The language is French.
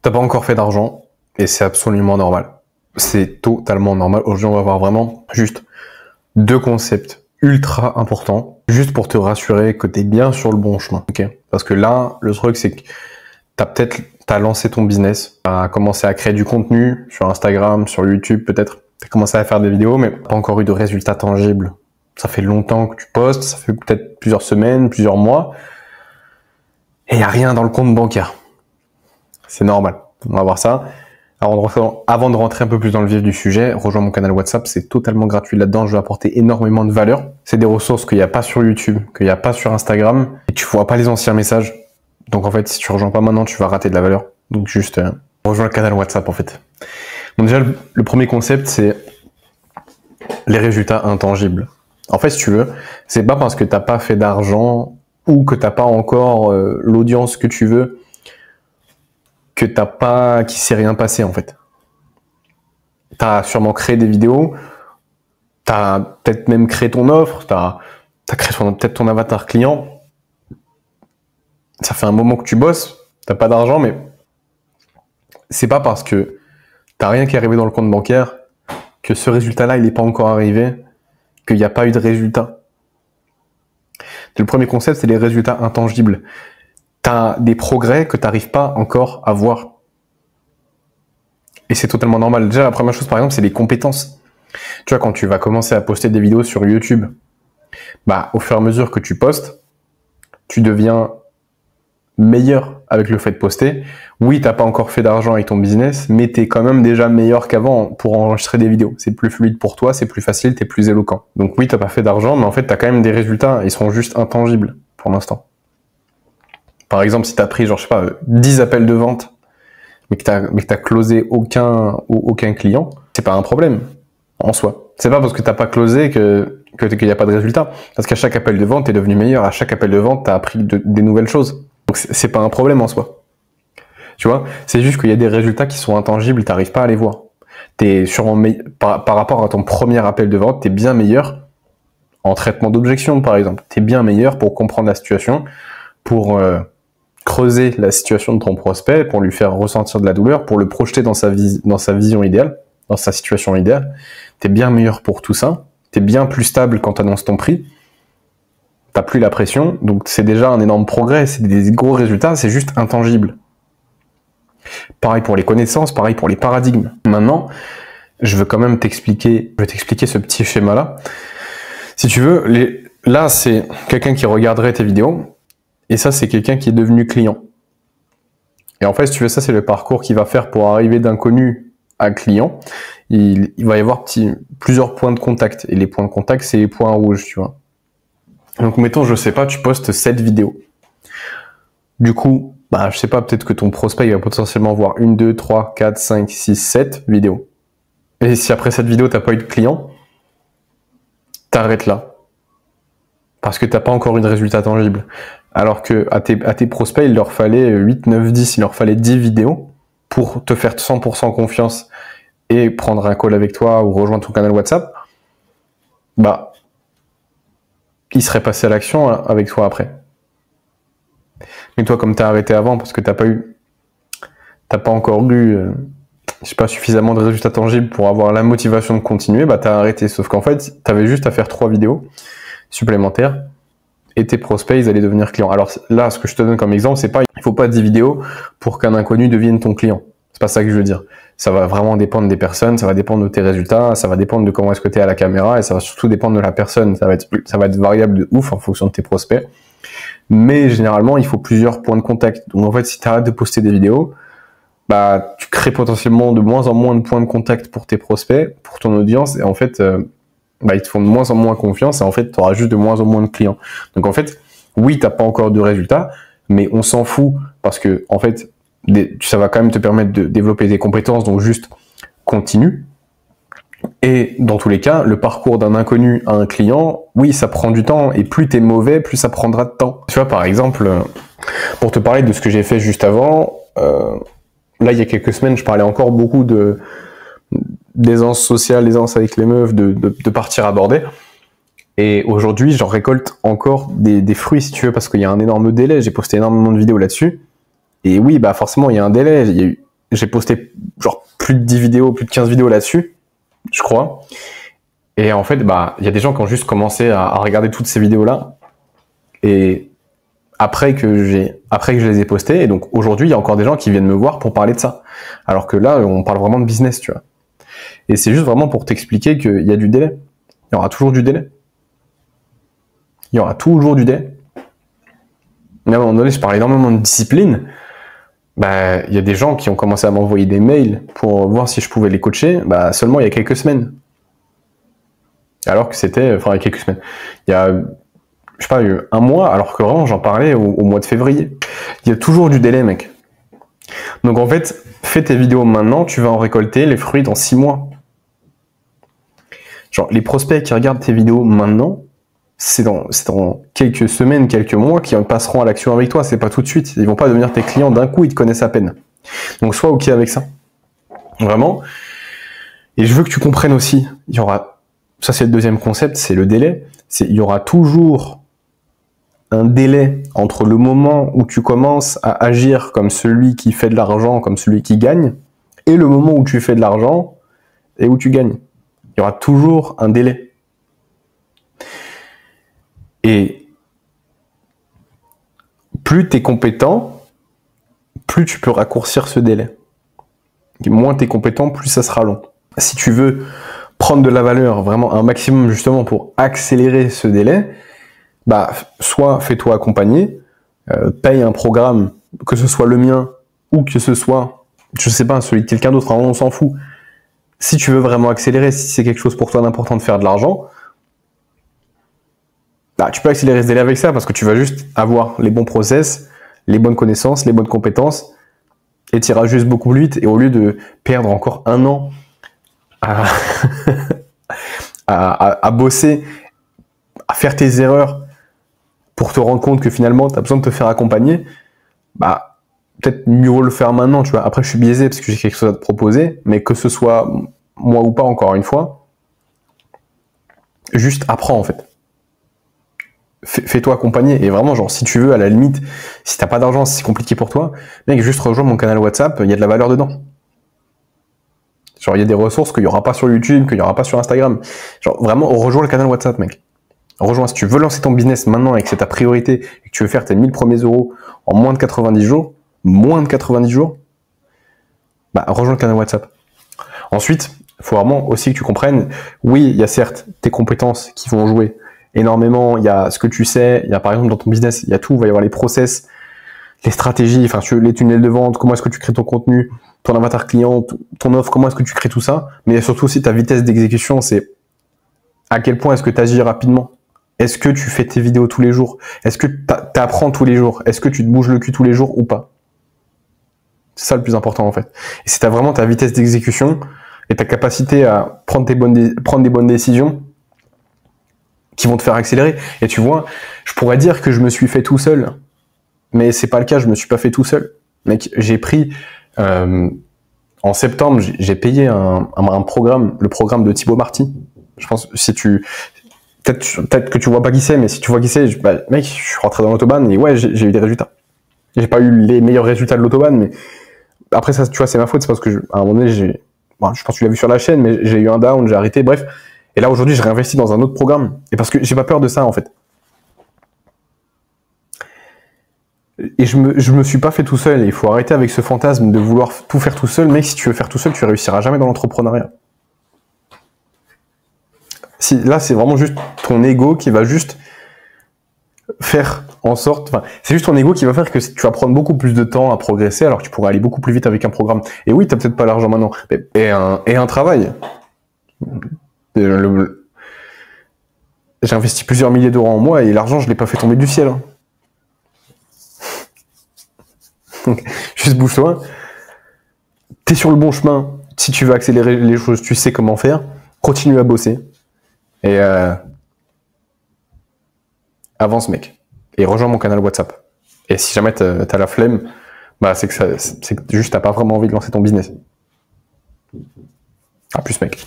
T'as pas encore fait d'argent et c'est absolument normal. C'est totalement normal. Aujourd'hui, on va voir vraiment juste deux concepts ultra importants, juste pour te rassurer que t'es bien sur le bon chemin. Ok. Parce que là, le truc, c'est que t'as lancé ton business, t'as commencé à créer du contenu sur Instagram, sur YouTube peut-être. T'as commencé à faire des vidéos, mais pas encore eu de résultats tangibles. Ça fait longtemps que tu postes, ça fait peut-être plusieurs semaines, plusieurs mois, et y a rien dans le compte bancaire. C'est normal. On va voir ça. Avant de rentrer un peu plus dans le vif du sujet, rejoins mon canal WhatsApp, c'est totalement gratuit là-dedans, je vais apporter énormément de valeur. C'est des ressources qu'il n'y a pas sur YouTube, qu'il n'y a pas sur Instagram, et tu vois pas les anciens messages. Donc en fait, si tu rejoins pas maintenant, tu vas rater de la valeur. Donc juste, rejoins le canal WhatsApp en fait. Donc déjà, le premier concept, c'est les résultats intangibles. En fait, si tu veux, c'est pas parce que t'as pas fait d'argent ou que t'as pas encore l'audience que tu veux qu'il s'est rien passé en fait. T'as sûrement créé des vidéos, t'as peut-être même créé ton offre, t'as créé peut-être ton avatar client. Ça fait un moment que tu bosses, t'as pas d'argent, mais c'est pas parce que t'as rien qui est arrivé dans le compte bancaire que ce résultat-là, il n'est pas encore arrivé, qu'il n'y a pas eu de résultat. Le premier concept, c'est les résultats intangibles. T'as des progrès que t'arrives pas encore à voir. Et c'est totalement normal. Déjà, la première chose, par exemple, c'est les compétences. Tu vois, quand tu vas commencer à poster des vidéos sur YouTube, bah, au fur et à mesure que tu postes, tu deviens meilleur avec le fait de poster. Oui, t'as pas encore fait d'argent avec ton business, mais t'es quand même déjà meilleur qu'avant pour enregistrer des vidéos. C'est plus fluide pour toi, c'est plus facile, t'es plus éloquent. Donc oui, t'as pas fait d'argent, mais en fait, t'as quand même des résultats. Ils sont juste intangibles pour l'instant. Par exemple, si t'as pris, genre, je sais pas, 10 appels de vente, mais que t'as closé aucun client, c'est pas un problème en soi. C'est pas parce que t'as pas closé qu'il n'y a pas de résultat. Parce qu'à chaque appel de vente, t'es devenu meilleur. À chaque appel de vente, t'as appris des nouvelles choses. Donc c'est pas un problème en soi. Tu vois, c'est juste qu'il y a des résultats qui sont intangibles, t'arrives pas à les voir. T'es sûrement par rapport à ton premier appel de vente, t'es bien meilleur en traitement d'objection, par exemple. T'es bien meilleur pour comprendre la situation, pour creuser la situation de ton prospect, pour lui faire ressentir de la douleur, pour le projeter dans sa vision idéale, dans sa situation idéale. T'es bien meilleur pour tout ça. T'es bien plus stable quand t'annonces ton prix. T'as plus la pression, donc c'est déjà un énorme progrès, c'est des gros résultats, c'est juste intangible. Pareil pour les connaissances, pareil pour les paradigmes. Maintenant, je veux quand même t'expliquer ce petit schéma-là. Si tu veux, là, c'est quelqu'un qui regarderait tes vidéos, et ça, c'est quelqu'un qui est devenu client. Et en fait, si tu veux, ça, c'est le parcours qu'il va faire pour arriver d'inconnu à client. Il va y avoir plusieurs points de contact, et les points de contact, c'est les points rouges, tu vois. Donc, mettons, je sais pas, tu postes 7 vidéos. Du coup, bah, je sais pas, peut-être que ton prospect, il va potentiellement voir 1, 2, 3, 4, 5, 6, 7 vidéos. Et si après cette vidéo, t'as pas eu de client, t'arrêtes là. Parce que t'as pas encore eu de résultat tangible. Alors que à tes prospects, il leur fallait 8, 9, 10, il leur fallait 10 vidéos pour te faire 100% confiance et prendre un call avec toi ou rejoindre ton canal WhatsApp. Bah, il serait passé à l'action avec toi après. Mais toi, comme t'as arrêté avant parce que t'as pas encore eu, je sais pas, suffisamment de résultats tangibles pour avoir la motivation de continuer, bah t'as arrêté. Sauf qu'en fait, t'avais juste à faire 3 vidéos supplémentaires et tes prospects, ils allaient devenir clients. Alors là, ce que je te donne comme exemple, c'est pas, il faut pas 10 vidéos pour qu'un inconnu devienne ton client. C'est pas ça que je veux dire. Ça va vraiment dépendre des personnes, ça va dépendre de tes résultats, ça va dépendre de comment est-ce que tu es à la caméra et ça va surtout dépendre de la personne. Ça va être variable de ouf en fonction de tes prospects. Mais généralement, il faut plusieurs points de contact. Donc en fait, si tu arrêtes de poster des vidéos, bah tu crées potentiellement de moins en moins de points de contact pour tes prospects, pour ton audience, et en fait, bah, ils te font de moins en moins confiance, et en fait, tu auras juste de moins en moins de clients. Donc en fait, oui, t'as pas encore de résultats, mais on s'en fout, parce que en fait, ça va quand même te permettre de développer des compétences, donc juste continue. Et dans tous les cas, le parcours d'un inconnu à un client, oui, ça prend du temps, et plus t'es mauvais, plus ça prendra de temps. Tu vois, par exemple, pour te parler de ce que j'ai fait juste avant, là, il y a quelques semaines, je parlais encore beaucoup d'aisance sociale, d'aisance avec les meufs, de partir aborder. Et aujourd'hui, j'en récolte encore des fruits, si tu veux, parce qu'il y a un énorme délai. J'ai posté énormément de vidéos là-dessus. Et oui, bah forcément, il y a un délai. j'ai posté genre plus de 10 vidéos, plus de 15 vidéos là-dessus, je crois. Et en fait, bah, il y a des gens qui ont juste commencé à regarder toutes ces vidéos-là. Et après que je les ai postées, et donc aujourd'hui, il y a encore des gens qui viennent me voir pour parler de ça. Alors que là, on parle vraiment de business, tu vois. Et c'est juste vraiment pour t'expliquer qu'il y a du délai. Il y aura toujours du délai. Il y aura toujours du délai. Mais à un moment donné, je parlais énormément de discipline. Bah, il y a des gens qui ont commencé à m'envoyer des mails pour voir si je pouvais les coacher, bah, seulement il y a quelques semaines. Alors que c'était, enfin, il y a quelques semaines. Il y a, je sais pas, un mois, alors que vraiment, j'en parlais au mois de février. Il y a toujours du délai, mec. Donc, en fait, fais tes vidéos maintenant, tu vas en récolter les fruits dans 6 mois. Genre, les prospects qui regardent tes vidéos maintenant, c'est dans quelques semaines, quelques mois qui passeront à l'action avec toi. C'est pas tout de suite. Ils vont pas devenir tes clients d'un coup, ils te connaissent à peine. Donc, sois OK avec ça. Vraiment. Et je veux que tu comprennes aussi, il y aura, ça c'est le deuxième concept, c'est le délai. Il y aura toujours un délai entre le moment où tu commences à agir comme celui qui fait de l'argent, comme celui qui gagne, et le moment où tu fais de l'argent et où tu gagnes. Il y aura toujours un délai. Et plus tu es compétent, plus tu peux raccourcir ce délai. Et moins tu es compétent, plus ça sera long. Si tu veux prendre de la valeur, vraiment un maximum justement pour accélérer ce délai, bah, soit fais-toi accompagner, paye un programme, que ce soit le mien ou que ce soit, je sais pas, celui de quelqu'un d'autre, on s'en fout. Si tu veux vraiment accélérer, si c'est quelque chose pour toi d'important de faire de l'argent, bah, tu peux accélérer ce délai avec ça parce que tu vas juste avoir les bons process, les bonnes connaissances, les bonnes compétences et tu iras juste beaucoup plus vite. Et au lieu de perdre encore 1 an à bosser, à faire tes erreurs pour te rendre compte que finalement tu as besoin de te faire accompagner, bah peut-être mieux vaut le faire maintenant, tu vois. Après je suis biaisé parce que j'ai quelque chose à te proposer, mais que ce soit moi ou pas, encore une fois, juste apprends en fait. Fais-toi accompagner, et vraiment, genre, si tu veux, à la limite, si t'as pas d'argent, si c'est compliqué pour toi, mec, juste rejoins mon canal WhatsApp, il y a de la valeur dedans. Genre, il y a des ressources qu'il y aura pas sur YouTube, qu'il y aura pas sur Instagram. Genre, vraiment, rejoins le canal WhatsApp, mec. Rejoins, si tu veux lancer ton business maintenant et que c'est ta priorité, et que tu veux faire tes 1000 premiers euros en moins de 90 jours, bah, rejoins le canal WhatsApp. Ensuite, il faut vraiment aussi que tu comprennes, oui, il y a certes tes compétences qui vont jouer énormément, il y a ce que tu sais, il y a par exemple dans ton business, il y a tout, il va y avoir les process, les stratégies, enfin les tunnels de vente, comment est-ce que tu crées ton contenu, ton avatar client, ton offre, comment est-ce que tu crées tout ça, mais il y a surtout aussi ta vitesse d'exécution, c'est à quel point est-ce que tu agis rapidement, est-ce que tu fais tes vidéos tous les jours, est-ce que tu apprends tous les jours, est-ce que tu te bouges le cul tous les jours ou pas. C'est ça le plus important en fait. Et si tu as vraiment ta vitesse d'exécution et ta capacité à prendre des bonnes décisions, qui vont te faire accélérer. Et tu vois, je pourrais dire que je me suis fait tout seul, mais c'est pas le cas, je me suis pas fait tout seul. Mec, j'ai pris, en septembre, j'ai payé un programme, le programme de Thibaut Marty. Je pense, si tu, peut-être que tu vois pas qui c'est, mais si tu vois qui c'est, bah, mec, je suis rentré dans l'autobahn et ouais, j'ai eu des résultats. J'ai pas eu les meilleurs résultats de l'autobahn, mais après ça, tu vois, c'est ma faute, c'est parce que à un moment donné, je pense que tu l'as vu sur la chaîne, mais j'ai eu un down, j'ai arrêté, bref. Et là, aujourd'hui, je réinvestis dans un autre programme. Et parce que j'ai pas peur de ça, en fait. Et je me suis pas fait tout seul. Il faut arrêter avec ce fantasme de vouloir tout faire tout seul. Mec, si tu veux faire tout seul, tu réussiras jamais dans l'entrepreneuriat. Si, là, c'est vraiment juste ton ego qui va juste faire en sorte... Enfin, c'est juste ton ego qui va faire que tu vas prendre beaucoup plus de temps à progresser alors que tu pourrais aller beaucoup plus vite avec un programme. Et oui, t'as peut-être pas l'argent maintenant. Et un travail. J'ai investi plusieurs milliers d'euros en moi et l'argent, je l'ai pas fait tomber du ciel. Donc, juste bouge-toi. T'es sur le bon chemin. Si tu veux accélérer les choses, tu sais comment faire. Continue à bosser. Et avance, mec. Et rejoins mon canal WhatsApp. Et si jamais t'as la flemme, bah c'est que juste t'as pas vraiment envie de lancer ton business. À plus, mec.